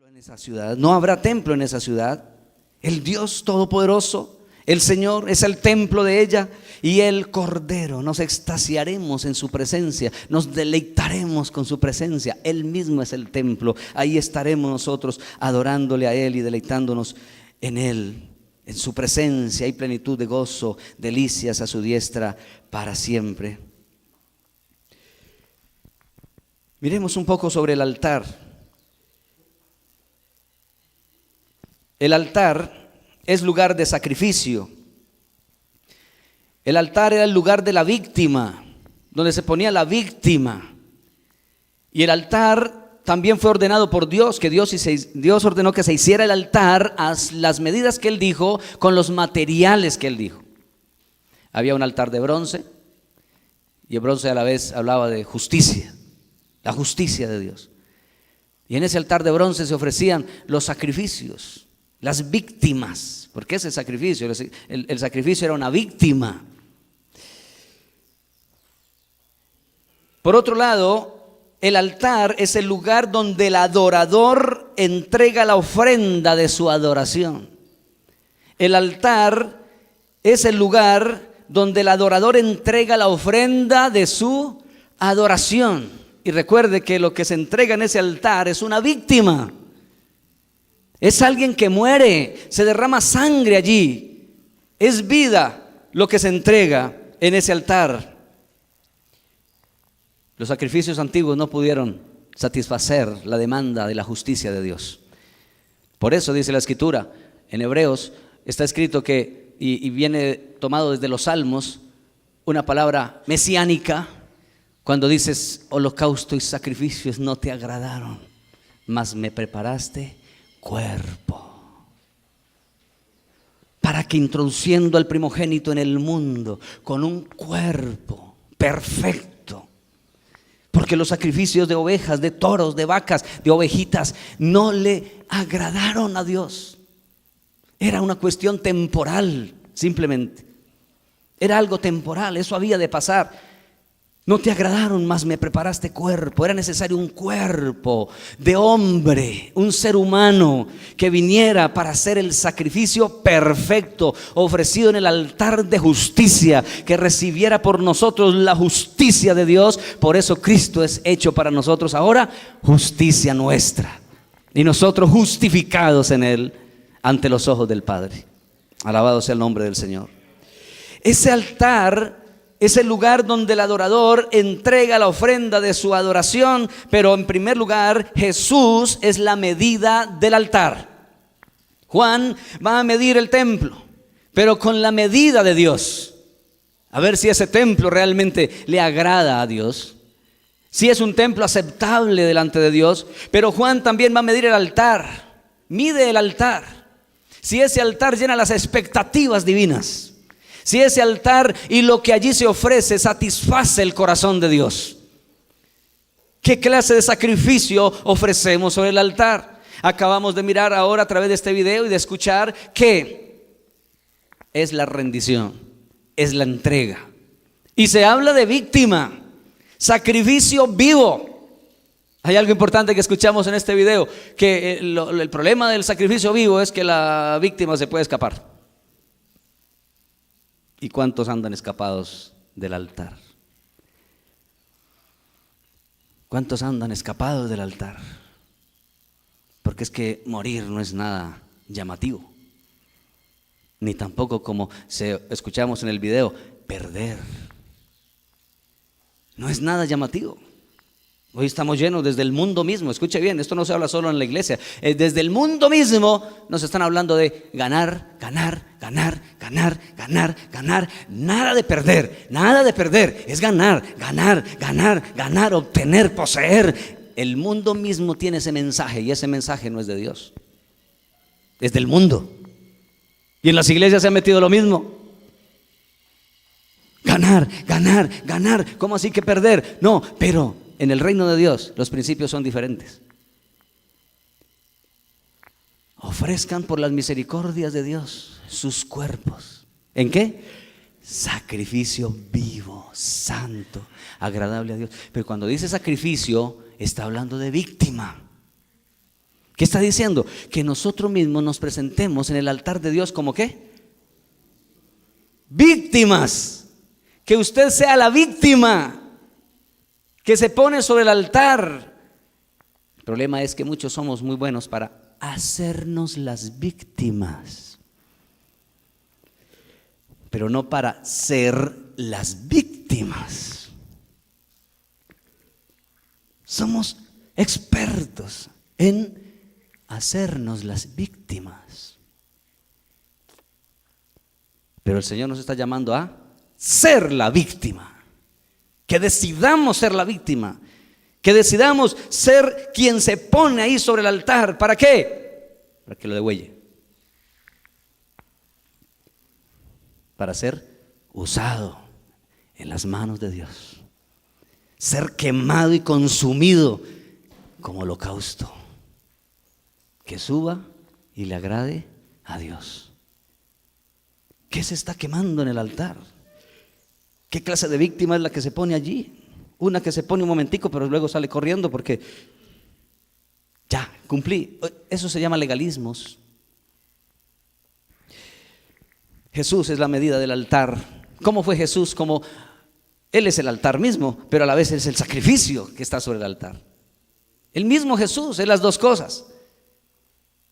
en esa ciudad, no habrá templo en esa ciudad. El Dios Todopoderoso, el Señor, es el templo de ella y el Cordero. Nos extasiaremos en su presencia, nos deleitaremos con su presencia. Él mismo es el templo. Ahí estaremos nosotros adorándole a Él y deleitándonos en Él. En su presencia hay plenitud de gozo, delicias a su diestra para siempre. Miremos un poco sobre el altar. El altar es lugar de sacrificio. El altar era el lugar de la víctima, donde se ponía la víctima. Y el altar también fue ordenado por Dios, que Dios ordenó que se hiciera el altar a las medidas que Él dijo, con los materiales que Él dijo. Había un altar de bronce, y el bronce a la vez hablaba de justicia, la justicia de Dios. Y en ese altar de bronce se ofrecían los sacrificios, las víctimas, porque ese sacrificio, el sacrificio era una víctima. Por otro lado, el altar es el lugar donde el adorador entrega la ofrenda de su adoración. El altar es el lugar donde el adorador entrega la ofrenda de su adoración. Y recuerde que lo que se entrega en ese altar es una víctima. Es alguien que muere, se derrama sangre allí. Es vida lo que se entrega en ese altar. Los sacrificios antiguos no pudieron satisfacer la demanda de la justicia de Dios. Por eso dice la Escritura, en Hebreos está escrito que, y viene tomado desde los Salmos, una palabra mesiánica, cuando dices, holocausto y sacrificios no te agradaron, mas me preparaste cuerpo, para que introduciendo al primogénito en el mundo con un cuerpo perfecto, porque los sacrificios de ovejas, de toros, de vacas, de ovejitas no le agradaron a Dios. Era una cuestión temporal, simplemente. Era algo temporal, eso había de pasar. No te agradaron, mas me preparaste cuerpo. Era necesario un cuerpo de hombre, un ser humano que viniera para hacer el sacrificio perfecto, ofrecido en el altar de justicia, que recibiera por nosotros la justicia de Dios. Por eso Cristo es hecho para nosotros ahora justicia nuestra, y nosotros justificados en Él ante los ojos del Padre. Alabado sea el nombre del Señor. Ese altar es el lugar donde el adorador entrega la ofrenda de su adoración, pero en primer lugar Jesús es la medida del altar. Juan va a medir el templo, pero con la medida de Dios, a ver si ese templo realmente le agrada a Dios, si es un templo aceptable delante de Dios. Pero Juan también va a medir el altar, mide el altar, si ese altar llena las expectativas divinas, si ese altar y lo que allí se ofrece satisface el corazón de Dios. ¿Qué clase de sacrificio ofrecemos sobre el altar? Acabamos de mirar ahora a través de este video y de escuchar que es la rendición, es la entrega. Y se habla de víctima, sacrificio vivo. Hay algo importante que escuchamos en este video, que el problema del sacrificio vivo es que la víctima se puede escapar. ¿Y cuántos andan escapados del altar? ¿Cuántos andan escapados del altar? Porque es que morir no es nada llamativo, ni tampoco, como escuchamos en el video, perder. No es nada llamativo. Hoy estamos llenos desde el mundo mismo. Escuche bien, esto no se habla solo en la iglesia. Desde el mundo mismo nos están hablando de ganar, ganar, ganar, ganar, ganar, ganar. Nada de perder, nada de perder. Es ganar, ganar, ganar, ganar, obtener, poseer. El mundo mismo tiene ese mensaje, y ese mensaje no es de Dios, es del mundo. Y en las iglesias se ha metido lo mismo. Ganar, ganar, ganar. ¿Cómo así que perder? No, pero en el reino de Dios los principios son diferentes. Ofrezcan por las misericordias de Dios sus cuerpos. ¿En qué? Sacrificio vivo, santo, agradable a Dios. Pero cuando dice sacrificio, está hablando de víctima. ¿Qué está diciendo? Que nosotros mismos nos presentemos en el altar de Dios como ¿qué? Víctimas. Que usted sea la víctima que se pone sobre el altar. El problema es que muchos somos muy buenos para hacernos las víctimas, pero no para ser las víctimas. Somos expertos en hacernos las víctimas, pero el Señor nos está llamando a ser la víctima. Que decidamos ser la víctima, que decidamos ser quien se pone ahí sobre el altar. ¿Para qué? Para que lo degüelle, para ser usado en las manos de Dios, ser quemado y consumido como holocausto, que suba y le agrade a Dios. ¿Qué se está quemando en el altar? ¿Qué clase de víctima es la que se pone allí? Una que se pone un momentico pero luego sale corriendo porque ya cumplí. Eso se llama legalismos. Jesús es la medida del altar. ¿Cómo fue Jesús? Como Él es el altar mismo, pero a la vez es el sacrificio que está sobre el altar. El mismo Jesús es las dos cosas.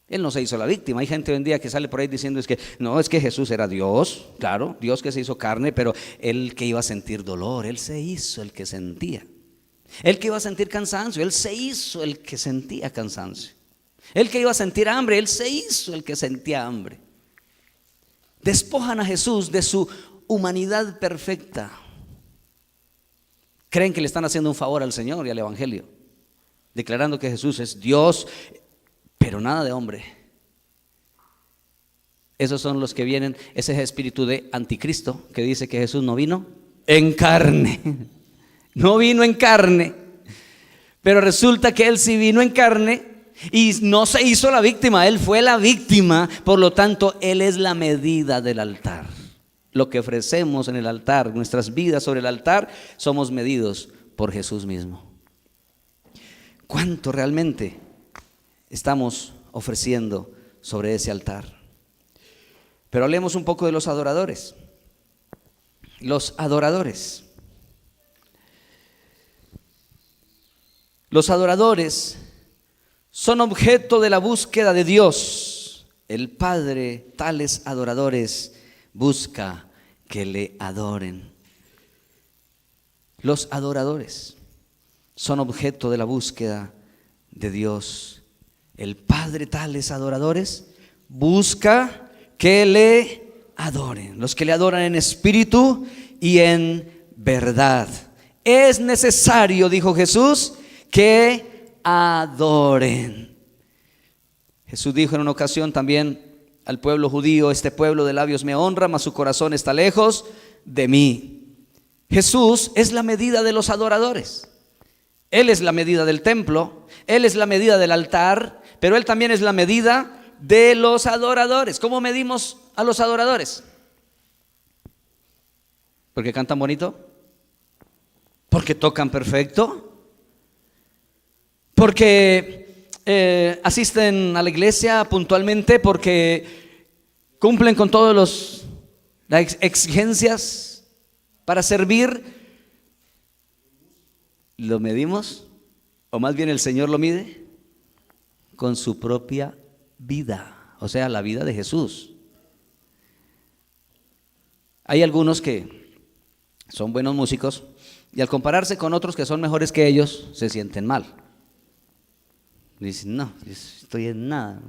Él no se hizo la víctima. Hay gente hoy en día que sale por ahí diciendo es que Jesús era Dios, claro, Dios que se hizo carne, pero Él que iba a sentir dolor, Él se hizo el que sentía. Él que iba a sentir cansancio, Él se hizo el que sentía cansancio. Él que iba a sentir hambre, Él se hizo el que sentía hambre. Despojan a Jesús de su humanidad perfecta. Creen que le están haciendo un favor al Señor y al Evangelio, declarando que Jesús es Dios, pero nada de hombre. Esos son los que vienen, ese es el espíritu de anticristo que dice que Jesús no vino en carne. No vino en carne, pero resulta que Él sí vino en carne y no se hizo la víctima, Él fue la víctima. Por lo tanto, Él es la medida del altar. Lo que ofrecemos en el altar, nuestras vidas sobre el altar, somos medidos por Jesús mismo. ¿Cuánto realmente estamos ofreciendo sobre ese altar? Pero hablemos un poco de los adoradores. Los adoradores. Los adoradores son objeto de la búsqueda de Dios. El Padre, tales adoradores, busca que le adoren. Los adoradores son objeto de la búsqueda de Dios. El Padre, tales adoradores, busca que le adoren. Los que le adoran en espíritu y en verdad. Es necesario, dijo Jesús, que adoren. Jesús dijo en una ocasión también al pueblo judío: este pueblo de labios me honra, mas su corazón está lejos de mí. Jesús es la medida de los adoradores. Él es la medida del templo, Él es la medida del altar, pero Él también es la medida de los adoradores. ¿Cómo medimos a los adoradores? ¿Porque cantan bonito? ¿Porque tocan perfecto? ¿Porque asisten a la iglesia puntualmente? ¿Porque cumplen con todas las exigencias para servir? ¿Lo medimos? ¿O más bien el Señor lo mide? Con su propia vida, o sea, la vida de Jesús. Hay algunos que son buenos músicos y al compararse con otros que son mejores que ellos, se sienten mal. Dicen, no, estoy en nada.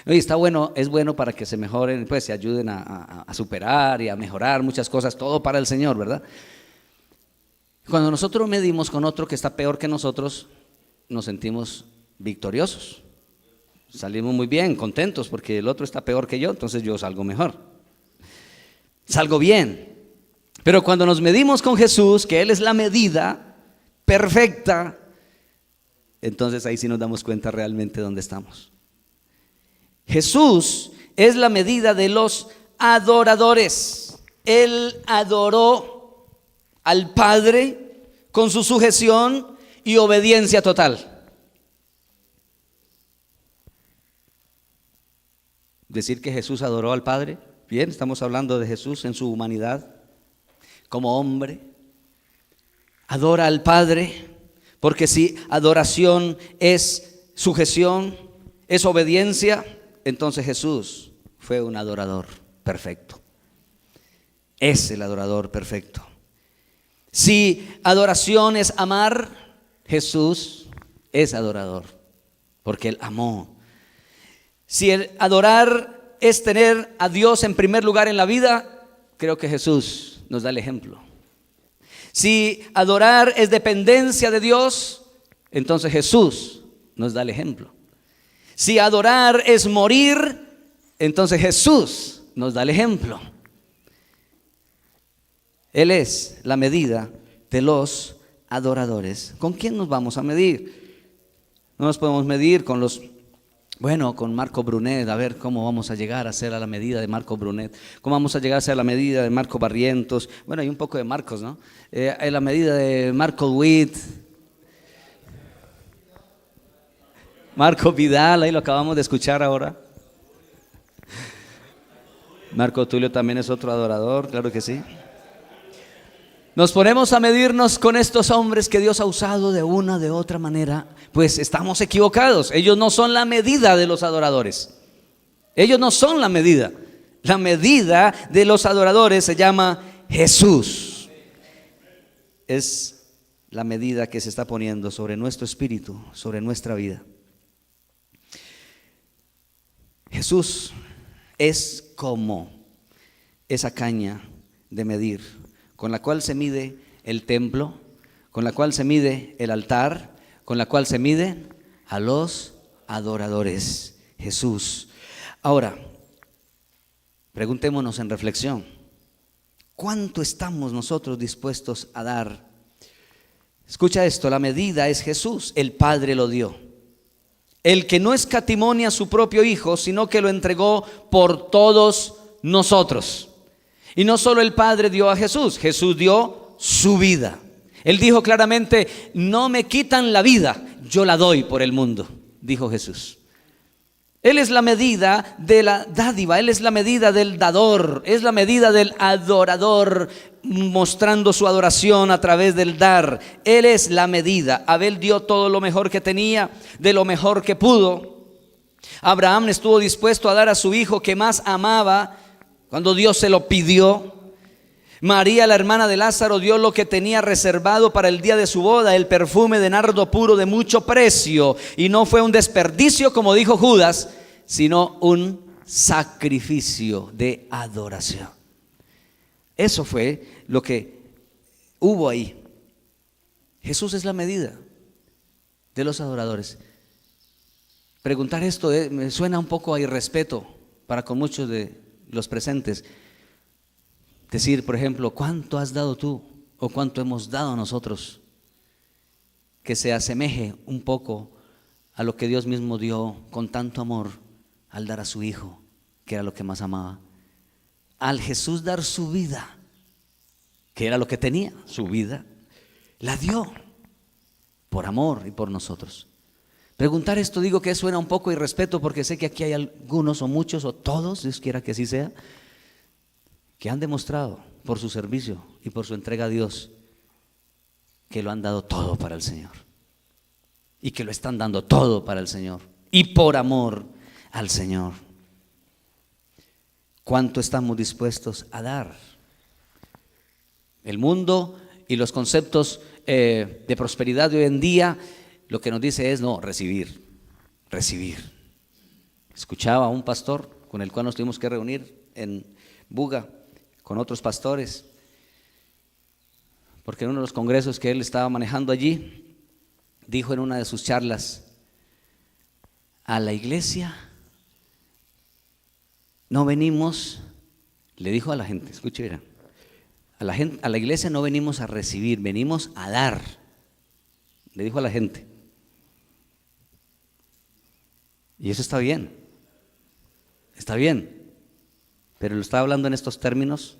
Y está bueno, es bueno para que se mejoren, pues se ayuden a superar y a mejorar muchas cosas, todo para el Señor, ¿verdad? Cuando nosotros medimos con otro que está peor que nosotros, nos sentimos victoriosos. Salimos muy bien, contentos, porque el otro está peor que yo, entonces yo salgo mejor. Salgo bien. Pero cuando nos medimos con Jesús, que Él es la medida perfecta, entonces ahí sí nos damos cuenta realmente dónde estamos. Jesús es la medida de los adoradores. Él adoró al Padre con su sujeción y obediencia total. decir que Jesús adoró al Padre. Bien, estamos hablando de Jesús en su humanidad, como hombre. Adora al Padre, porque si adoración es sujeción, es obediencia, entonces Jesús fue un adorador perfecto. Es el adorador perfecto. Si adoración es amar, Jesús es adorador, porque Él amó. Si el adorar es tener a Dios en primer lugar en la vida, creo que Jesús nos da el ejemplo. Si adorar es dependencia de Dios, entonces Jesús nos da el ejemplo. Si adorar es morir, entonces Jesús nos da el ejemplo. Él es la medida de los adoradores. ¿Con quién nos vamos a medir? No nos podemos medir con con Marco Brunet, a ver cómo vamos a llegar a ser a la medida de Marco Brunet, cómo vamos a llegar a ser a la medida de Marco Barrientos, bueno, hay un poco de Marcos, ¿no? A la medida de Marco Witt, Marco Vidal, ahí lo acabamos de escuchar ahora. Marco Tulio también es otro adorador, claro que sí. Nos ponemos a medirnos con estos hombres que Dios ha usado de una de otra manera, pues estamos equivocados. Ellos no son la medida de los adoradores. Ellos no son la medida. La medida de los adoradores se llama Jesús. Es la medida que se está poniendo sobre nuestro espíritu, sobre nuestra vida. Jesús es como esa caña de medir con la cual se mide el templo, con la cual se mide el altar, con la cual se miden a los adoradores. Jesús. Ahora, preguntémonos en reflexión, ¿cuánto estamos nosotros dispuestos a dar? Escucha esto, la medida es Jesús, el Padre lo dio. El que no escatimó a su propio Hijo, sino que lo entregó por todos nosotros. Y no solo el Padre dio a Jesús, Jesús dio su vida. Él dijo claramente, no me quitan la vida, yo la doy por el mundo, dijo Jesús. Él es la medida de la dádiva, Él es la medida del dador, es la medida del adorador, mostrando su adoración a través del dar. Él es la medida. Abel dio todo lo mejor que tenía, de lo mejor que pudo. Abraham estuvo dispuesto a dar a su hijo que más amaba cuando Dios se lo pidió. María, la hermana de Lázaro, dio lo que tenía reservado para el día de su boda, el perfume de nardo puro de mucho precio. Y no fue un desperdicio, como dijo Judas, sino un sacrificio de adoración. Eso fue lo que hubo ahí. Jesús es la medida de los adoradores. Preguntar esto me suena un poco a irrespeto para con muchos de los presentes. Decir, por ejemplo, ¿cuánto has dado tú o cuánto hemos dado nosotros? Que se asemeje un poco a lo que Dios mismo dio con tanto amor al dar a su Hijo, que era lo que más amaba. Al Jesús dar su vida, que era lo que tenía, su vida, la dio por amor y por nosotros. Preguntar esto, digo que suena un poco irrespeto, porque sé que aquí hay algunos o muchos o todos, Dios quiera que así sea, que han demostrado por su servicio y por su entrega a Dios que lo han dado todo para el Señor y que lo están dando todo para el Señor y por amor al Señor. ¿Cuánto estamos dispuestos a dar? El mundo y los conceptos de prosperidad de hoy en día lo que nos dice es no, recibir. Escuchaba a un pastor con el cual nos tuvimos que reunir en Buga con otros pastores, porque en uno de los congresos que él estaba manejando allí, dijo en una de sus charlas: a la iglesia no venimos, le dijo a la gente, escuche, mira, a la iglesia no venimos a recibir, venimos a dar, le dijo a la gente. Y eso está bien, pero lo está hablando en estos términos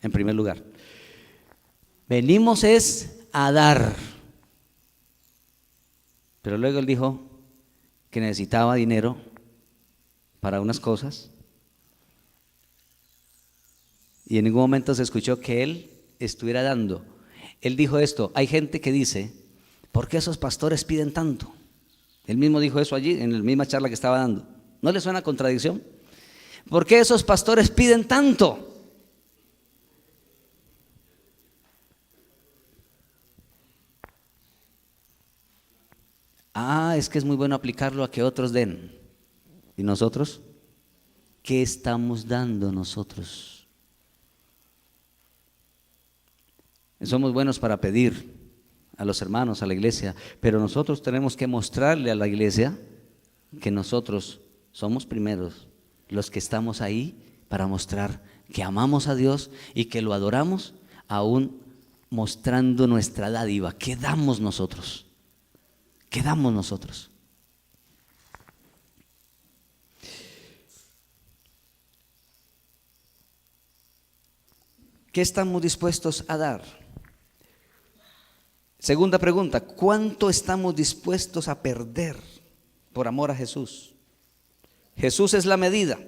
en primer lugar. Venimos es a dar. Pero luego él dijo que necesitaba dinero para unas cosas Y en ningún momento se escuchó que él estuviera dando. Él dijo esto: hay gente que dice, ¿por qué esos pastores piden tanto? Él mismo dijo eso allí, en la misma charla que estaba dando. ¿No le suena contradicción? ¿Por qué esos pastores piden tanto? Es que es muy bueno aplicarlo a que otros den. ¿Y nosotros? ¿Qué estamos dando nosotros? Somos buenos para pedir a los hermanos, a la iglesia, pero nosotros tenemos que mostrarle a la iglesia que nosotros somos primeros, los que estamos ahí para mostrar que amamos a Dios y que lo adoramos, aún mostrando nuestra dádiva. ¿Qué damos nosotros? ¿Qué damos nosotros? ¿Qué estamos dispuestos a dar? Segunda pregunta: ¿cuánto estamos dispuestos a perder por amor a Jesús? Jesús es la medida.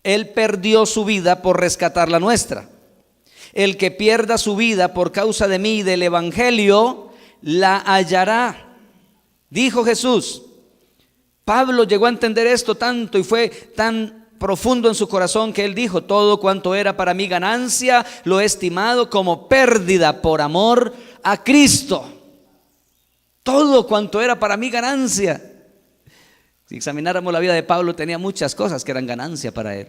Él perdió su vida por rescatar la nuestra. El que pierda su vida por causa de mí y del evangelio, la hallará. Dijo Jesús. Pablo llegó a entender esto tanto y fue tan profundo en su corazón que él dijo: todo cuanto era para mí ganancia, lo he estimado como pérdida por amor a Cristo. Todo cuanto era para mí ganancia. Si examináramos la vida de Pablo, tenía muchas cosas que eran ganancia para él,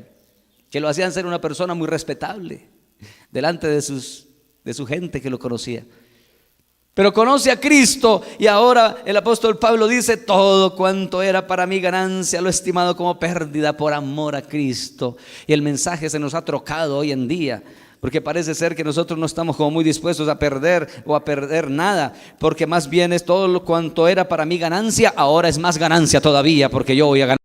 que lo hacían ser una persona muy respetable delante de su gente que lo conocía. Pero conoce a Cristo y ahora el apóstol Pablo dice: todo cuanto era para mí ganancia lo he estimado como pérdida por amor a Cristo. Y el mensaje se nos ha trocado hoy en día, porque parece ser que nosotros no estamos como muy dispuestos a perder o a perder nada, porque más bien es todo cuanto era para mí ganancia, ahora es más ganancia todavía, porque yo voy a ganar.